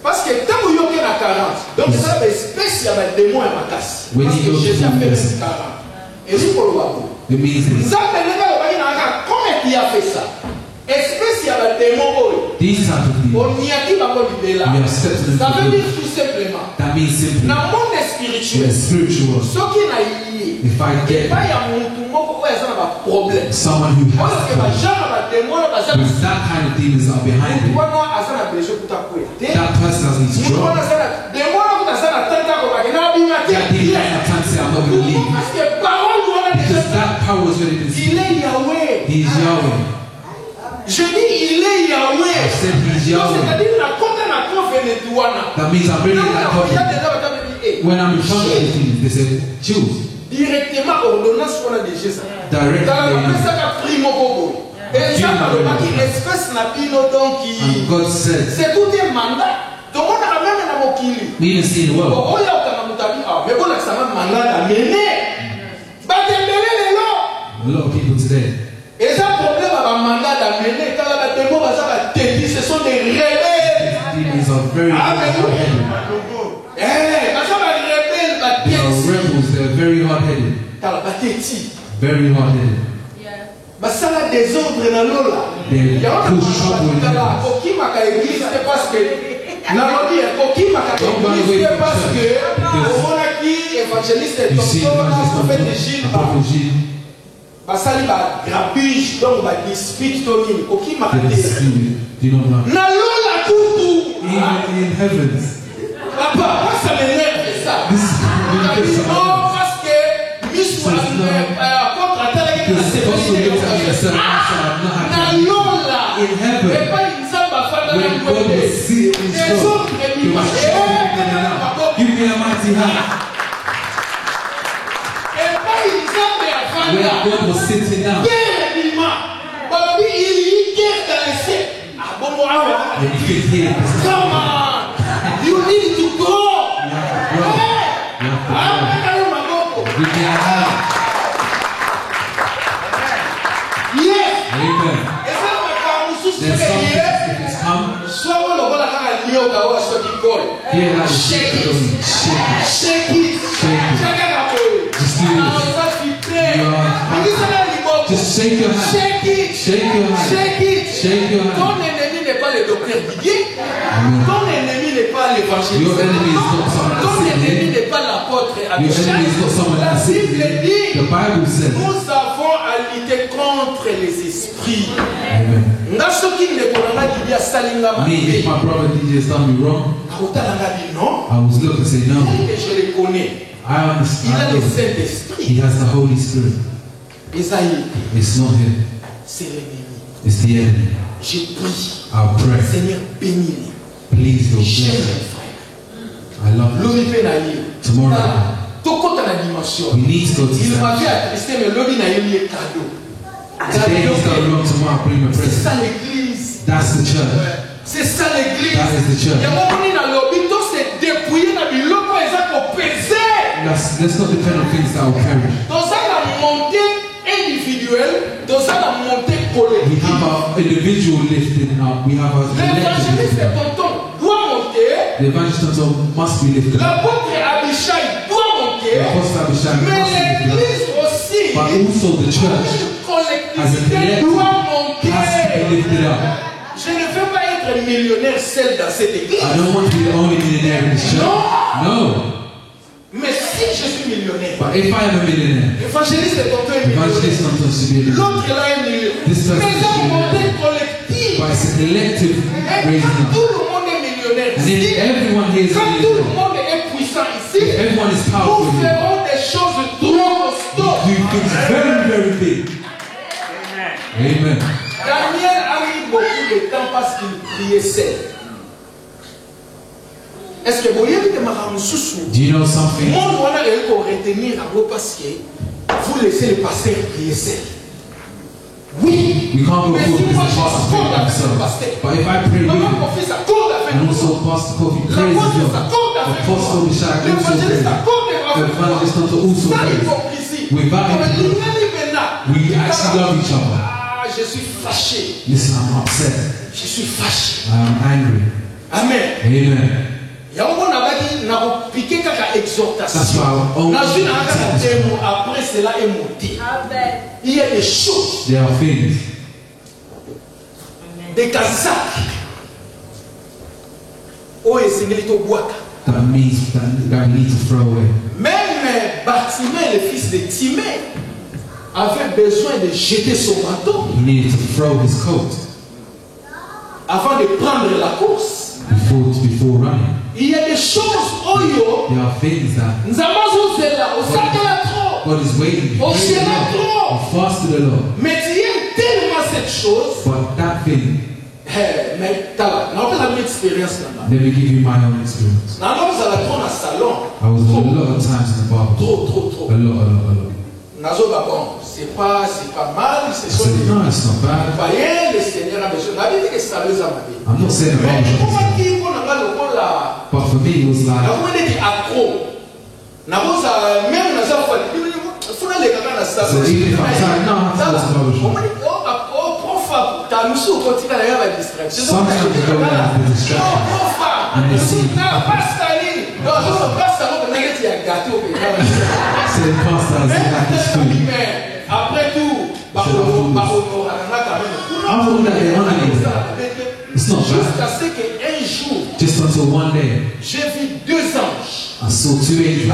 Parce que tant que vous avez 40, donc ça c'est espèce il y a des démons à ma casse. When Parce you que go Jésus a to fait this, 40. Et lui pour le voir. it means this. Comment il a fait ça? Espèce il y a des démons. These type of people, On y a qui va libérer là. we are set to Ça veut the dire tout simplement. That means simply, Dans le monde we spirituel, are spiritual. ce qui n'a lié, If I il get n'y a pas de problème. someone who Parce has que les gens ont des démons, with that kind of demons are behind it, that person has need to drop. That demon can't say I'm not going to leave. Because that power is already been Il est Yahweh. He is Yahweh. Je dis il est Yahweh. I said He's Donc Yahweh. c'est-à-dire la compte na convention. That means I'm ready in that covenant. When I'm in front of the things, they say, choose. Directement ordonnance qu'on a déjà ça. Directly. Dans la ça qu'a primo bobo. Et ça le espèce na bino donc And God said, c'est tout un mandat. Donc on a même na mokili. we even see the world. Oh ya kama mutabi ah mais bon là ça m'a mandat à mener. Batembele lelo. A lot of people today, Et ça problème à mandat à mener quand la démon va ça téti ce sont des rebelles. demons are very hard-headed. Eh, parce que les rebelles va They are rebels, they're very hard-headed. Dans la bâtie. Very hard-headed. Ça a des ordres dans l'eau là. They Il y a un push trouble in là. heaven. Qui m'a église c'est parce que qui m'a église c'est parce que on a qui évangéliste et You see, prophète de Gilles. Prophet Gilles, Ça lui va grabuge donc va dispute Tony. Qui m'a they dit. dispute. Do you know that? Dans l'eau là tout. Even in heavens, Papa, moi ça m'énerve ça. this is Non parce que Miss contre à tel because also looked at me and said, I'm not happy. In heaven, when God was sitting in his throne, he was shouting out, give me a mighty hand. When God was sitting down, and you could hear this. Come on! You need to go! You have to grow. Give me a hand. Yes! Amen. There's something, if it's come, here that is Shake shake it. it. Shake it. Shake it. Just do this. Just shake your hand. Shake it. Shake your hand. Shake it. Shake your Ton hand. ennemi n'est pas le docteur Didier. Amen. Ton ennemi n'est pas l'évangéliste. Your enemy is not someone Ton that's ennemi sitting. n'est pas l'apôtre Your enemy is not someone La that's Bible sitting. dit, The Bible says, nous avons à lutter contre les esprits. Amen. Nga soki ndeko nanga Didier asalinga Me, if mabe. my brother DJ has done me wrong, Akotalanga dit non. I was looking to say no. Et je le connais. I Il a understand. le He Saint-Esprit. has the Holy Spirit. Esaïe, It's not him. c'est l'ennemi. It's the enemy. Je prie. I'll pray. Seigneur, bénis-les. Please don't J'aime bless mes him. frères. I love him. Lobi pe na ye. Tomorrow, Tokota na dimension. we need to go to Il m'a church. fait attristé, mais lobi na ye lié cadeau. Today he's got a wrong, tomorrow I'll bring a C'est present. ça l'église. That's the church. C'est ça l'église. That is the church. Il y a mon moni na lobi, to se dépouiller na biloko eza ko peser. Let's not depend on things that will perish. Dans ça la montée individuelle, dans ça la montée We collective. have our individual lifting up. We have our collective L'évangéliste lifting up. tonton doit monter. The evangelist must be lifted up. L'apôtre Abishai doit The monter. apostle Abishai Mais must be lifted up. l'église aussi, But also the church une as a collectivité collective doit has to monter. be lifted up. Je ne veux pas être millionnaire seul dans cette église. I don't want to be the only millionaire in this church. No. Mais si je suis millionnaire, But if I am a millionaire, évangéliste est tonton est evangelist millionnaire. not supposed to be a millionaire. L'autre là est millionnaire. This person Mais is c'est une millionaire. montée collective. But it's a collective Et raising quand up. tout le monde est millionnaire And if ici, everyone here is a quand tout le millionaire, monde est puissant ici, if everyone is nous powerful here, ferons des choses trop costauds. do things very, very big. Amen. Daniel a mis beaucoup de temps parce qu'il priait seul. Est-ce que vous voyez que Maramoussou, Do you know something? moi, on a retenir à vous parce que vous laissez le pasteur prier seul. Oui. We can't go Mais forward si moi because the je pastor m'accorde prayed avec le himself. pasteur, But if I pray with maman him, mon fils accorde avec and nous. also Pastor Kofi prays L'apôtre as well, s'accorde avec Apostle nous. Mishak also prays. L'évangéliste accorde The avec nous. evangelist also Ça prays. l'hypocrisie. without him, we actually love each other. Ah, je suis fâché. Listen, I'm upset. Je suis fâché. I'm angry. Amen. Amen. That's why I only après cela est monté. Il y a des choses. There are things. Des casaques. Oh, et c'est milito boîte. That means that we need to throw away. Même Bartimée, le fils de Timée, avait besoin de jeter son manteau. He needed to throw his coat avant de prendre la course. Before running. Il y a des choses, Oyo. There are things that God is waiting. You fasted a lot. Mais tu aimes tellement cette chose. But that thing. Mais let me give you my own experience. I was a lot of times in the barber. Trop. A lot. C'est pas mal. I said, no, it's not bad. I'm not saying the barbershop. But for me, it was like. So even if I'm tired, no, I'm not to the barbershop. Sometimes you go in with distraction. And they see. So the pastor has like this food. Après tout, it's not bad. Just until one day, j'ai vu deux anges. I saw two angels.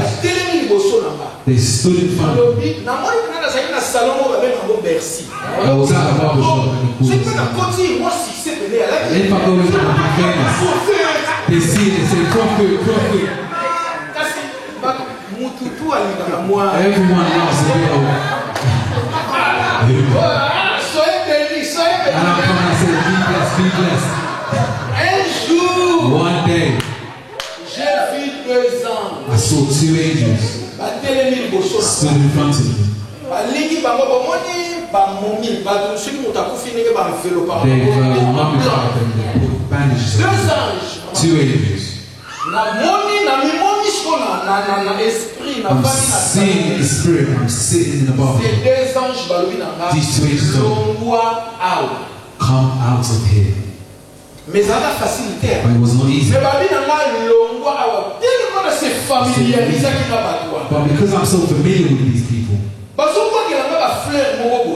They stood in front of me. I was at a barber shop and he called me. And if I go with them, I'm famous. They see it and say, prophet. Everyone loves a bit of. And I come and I say, be blessed. One day, I saw two angels stood in front of me. They've mummified them, they put bandages on them. Two angels. I'm seeing in the spirit, I'm sitting in the barber. These two angels told me, come out of here. But it was not easy. But because I'm so familiar with these people,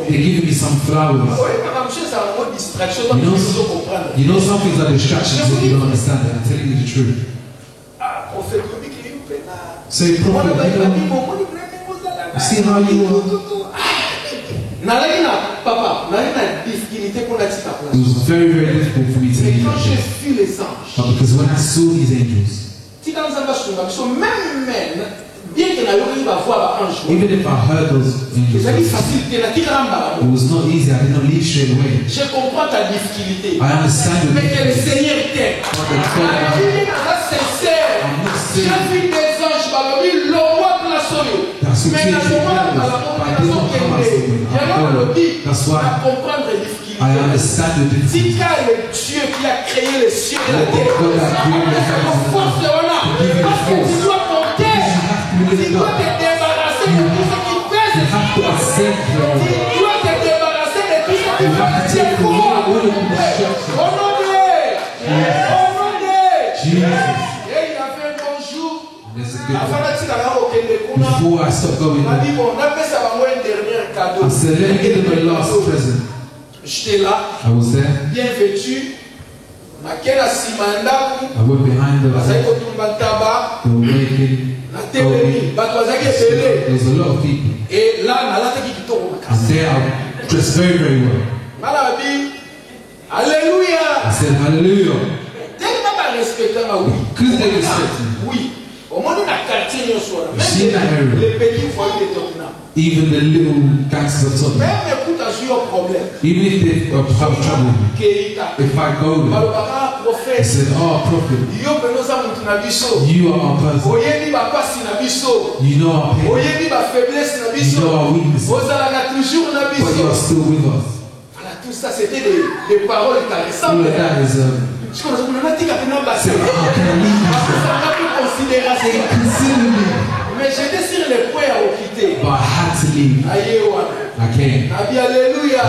they're giving me some flowers. You know some things are distractions if you don't understand it. I'm telling you the truth. Say, prophet, you see how you are? It was very, very difficult for me to leave. But because when I saw these angels, even if I heard those angels, it was not easy. I did not leave straight away. I understand your difficulty. I'm not saying that's what you but I did not come as a that's why I understand the difficulty. God has created the heavens and the earth to give you the force. You have to accept your you have to take away all of the destruction. Jesus. There's a good one. Before I stop going there, I said, let me give them a last present. I was there. I went behind them. They were making. There was a lot of people. And there I dressed very, very well. I said, hallelujah. Because they respect me. You see that area? Even the little gangsters of Tottenham. Even if they have trouble with me. If I go there, they said, oh, prophet, you are our person. You know our pain. You know our weaknesses. But you are still with us. All of that is say, how can I leave you? Consider me. But I had to leave. I came. I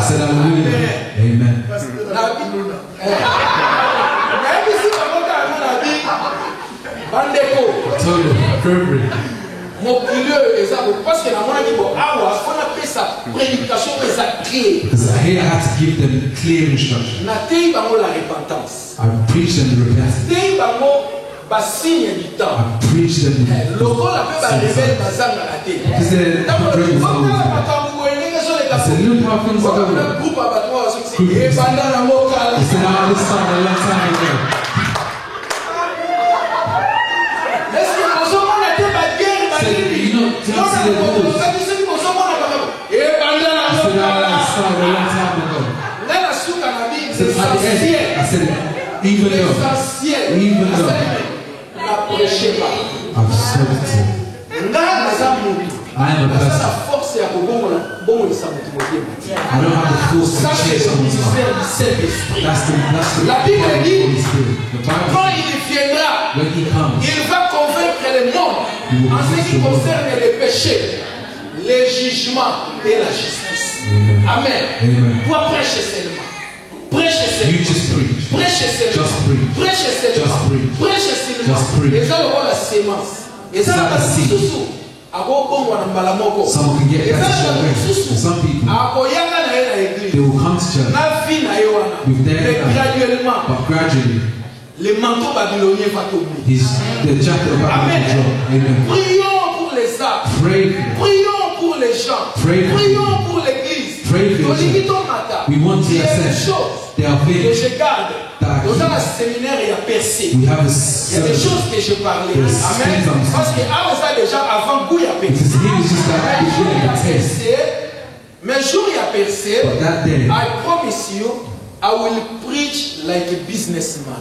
said hallelujah. Amen. I told you, February. Because here I had to give them clear instruction. I preached them the repentance. I preached them the because the program was over. I said, look how things are going. He said, I understand a long time ago. You know, to see the rules. I said, I started a long time ago. I said, even though I've spoken to him, I am a person. I don't have the force to change someone's heart. That's the Holy Spirit. The Bible says, when he comes, il va convaincre le monde en ce qui concerne les péchés, les jugements et la justice. Amen. Toi, prêche seulement. Prêche seulement. You just preach. Prêche seulement. Just preach. Prêche seulement. Just preach. Prêche seulement. Just preach. Et ça, on la sémence. Et ça, Someone can get that way. Some people, they will come to church with their but gradually, le manteau babylonien va tomber. the jacket of Babylon will drop. Amen. Prions pour les âmes. Prions pour les gens. Prions pour l'église. Pray for the we want to accept there are things that we have a des choses que je parlais. Amen. Parce que ça déjà avant goût il a percé. Mais jour il a percé. I promise you, I will preach like a businessman.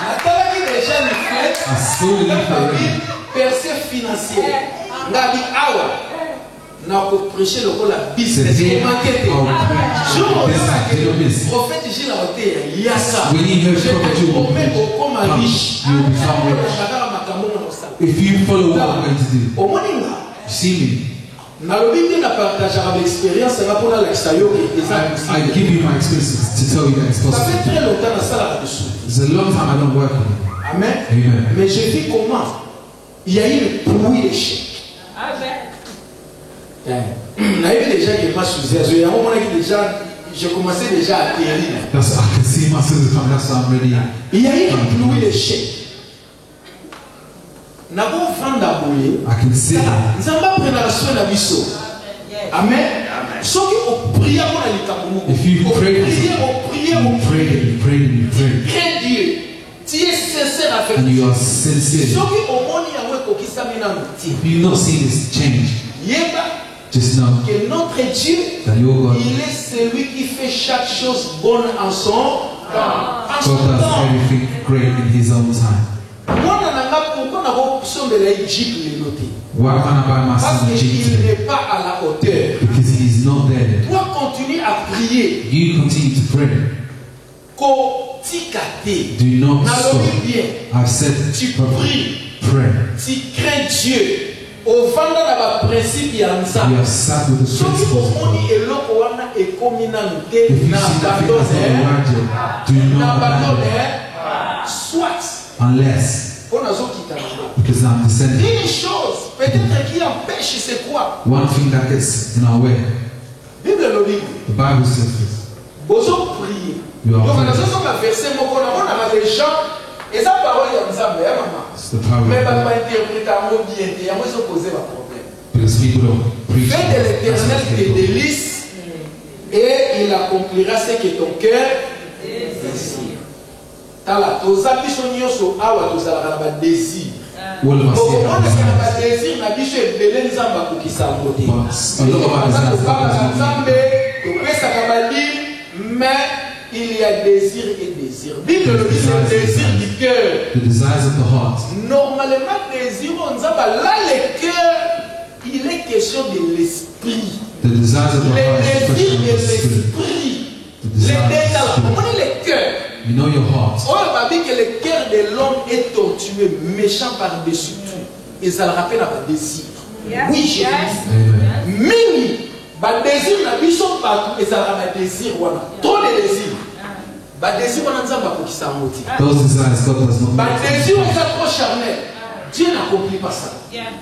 Nathalie déjà une fête. Percée financière. Nabi awa. Na ko prêcher le rôle la business. Prophète Gilles a été yaka. When you hear prophet, you will be if you follow what I'm going to do. See me. I give you my experiences to tell you that it's possible. It's a long time I don't work on it. Amen. Amen. Mais je vis comment il y a eu le bruit d'échec. Je commençais déjà à périr. That's I can see my sins coming. That's why I'm ready. Il y a eu le bruit d'échec. N'avons vent d'abouler. I can see. Nous avons pris la soin d'Abisso. Amen. Ceux qui ont prié pour la litaboumou. If you pray, pray. Crains Dieu. Tu es sincère avec Dieu. And you are sincere. Ceux qui ont moni à moi qui s'amènent. If you not see this change, just know que notre Dieu, il est celui qui fait chaque chose bonne en son temps. God does everything great in His own time. Why can't I buy my son a Jeep today? Parce qu'il n'est pas à la hauteur. Because He's not there. Toi continue à prier. You continue to pray. Do not stop. I've said tu pries. Pray. Tu crains Dieu. Au fond de la principe il y a ça. You are sat with the principles of God. If you see that because of the word, do not abandon. Soit. Unless. Because I'm descending. Une chose, peut-être qui empêche, c'est quoi? One thing that gets in our way. The Bible says this. You are praying. Et ça parole est ensemble, maman. Mais pas interpréter un mot bien, il y a moins de poser ma problème. Fais de l'Éternel tes délices et il accomplira ce que ton cœur désire. Tala, toza biso nyoso awa toza la désir. Okomona désir na biso ebele nzamba kokisa ngote. Nzambe topesa kabali mais il y a désir et désir. Bible le dit le désir du cœur. The desires of the heart. Normalement, désir, on dit là le cœur, il est question de l'esprit. The desires of the heart. Le désir de l'esprit. Le cœur. You know your heart. On va dire que le cœur de l'homme est tortueux, méchant par-dessus tout. Et ça le rappelle à désir. Oui, Jésus. Mini, ba désir na biso partout et ça va désir wana. Trop de désir. Ba désir wana nzamba ko kisamoti. Those desires God does not. Ba désir est trop charnel. Dieu n'accomplit pas ça.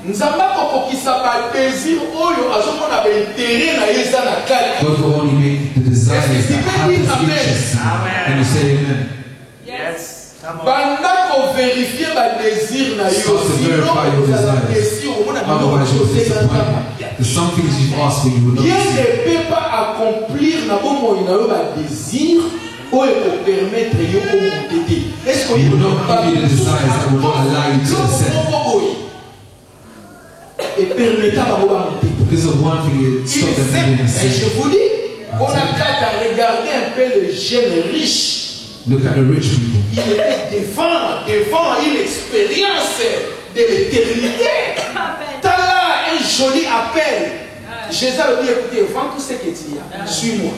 Nzamba ko kisa ba désir oyo azomona ba intérêt na yesa na kali. God will only make the desires that have His interest. And you say amen. Yes. Banda ko vérifier ba désir na yo. Otherwise you will be disappointed. There's some things you've asked for you will not Dieu receive. ne peut pas accomplir na bomo ina yo ba désir pour permettre yo ko monter. Est-ce que He will not give you the desires that will not allow you to ascend. Et permettre à monter. Because of one thing, it stopped them from being ascend. Je vous dis, on a qu'à regarder un peu les jeunes riches. Look at the rich people. Il était devant une expérience de l'éternité. T'as là un joli appel. Jésus a dit, écoutez, vends tout ce que tu as. Suis-moi.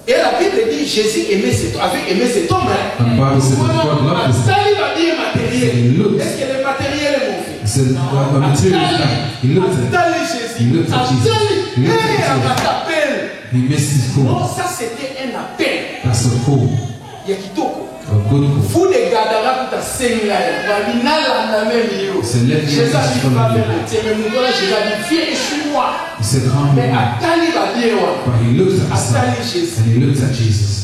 Et la Bible dit, Jésus avait aimé cet homme. And the Bible says that God loved this. Est-ce que le matériel est mon He said, the material thing. He looked at Jesus. He looked at Jesus. He missed his call. Non, ça c'était un appel. That's a call. Il y a kitoko. A good call. Vous les garderez tout à Seigneur. C'est l'aide de Jésus a dit, va vers le tien. Mais mon gars, Jésus a dit, viens et suis-moi. He said, come Mais with me. Attali va dire, But he looked at the son. Attali Jésus. And he looked at Jesus.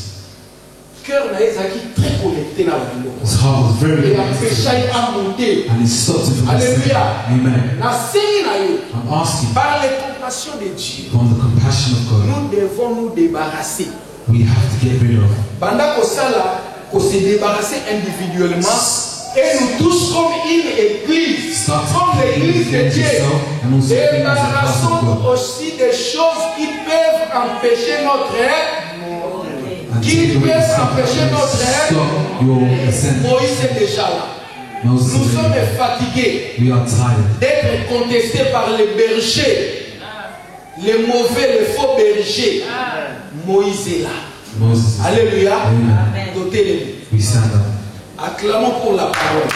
Cœur n'a été très connecté dans la vie. His heart was very Et a péché connected. à monter. And he stopped him from ascending. Alléluia. Amen. La Seigneur, I'm asking, par les compassions de Dieu, on the compassion of God, nous devons nous débarrasser. we have to get rid of. Pendant que ça là, qu'on se débarrasser individuellement, et nous tous comme une église, comme l'église de Dieu, débarrassons aussi des choses qui peuvent empêcher notre aide. Qui peuvent empêcher notre aide. Moïse est déjà là. Nous sommes fatigués d'être contestés par les bergers, les mauvais, les faux bergers. Moïse est là. Alléluia. Dotez-les. We stand up. Acclamons pour la parole.